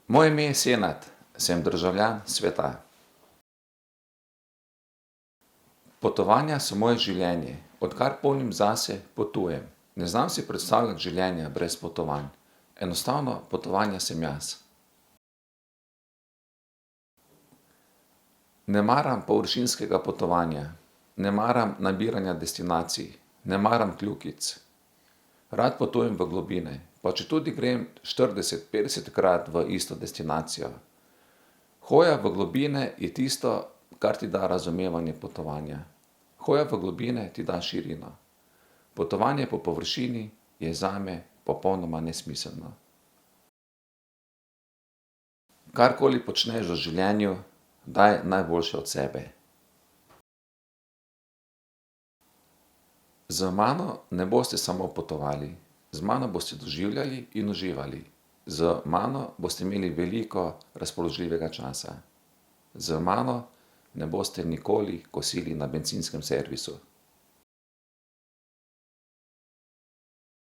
Moje ime je Senad, sem državljan sveta. Potovanja so moje življenje. Odkar pomnim zase, potujem. Ne znam si predstavljati življenja brez potovanj. Enostavno potovanja sem jaz. Ne maram površinskega potovanja. Ne maram nabiranja destinacij. Ne maram kljukic. Rad potujem v globine, pa četudi grem 40, 50-krat v isto destinacijo. Hoja v globine je tisto, kar ti da razumevanje potovanja. Hoja v globine ti da širino. Potovanje po površini je zame popolnoma nesmiselno. Karkoli počneš v življenju, daj najboljše od sebe. Z mano ne boste samo potovali, z mano boste doživljali in uživali. Z mano boste imeli veliko razpoložljivega časa. Z mano ne boste nikoli kosili na bencinskem servisu.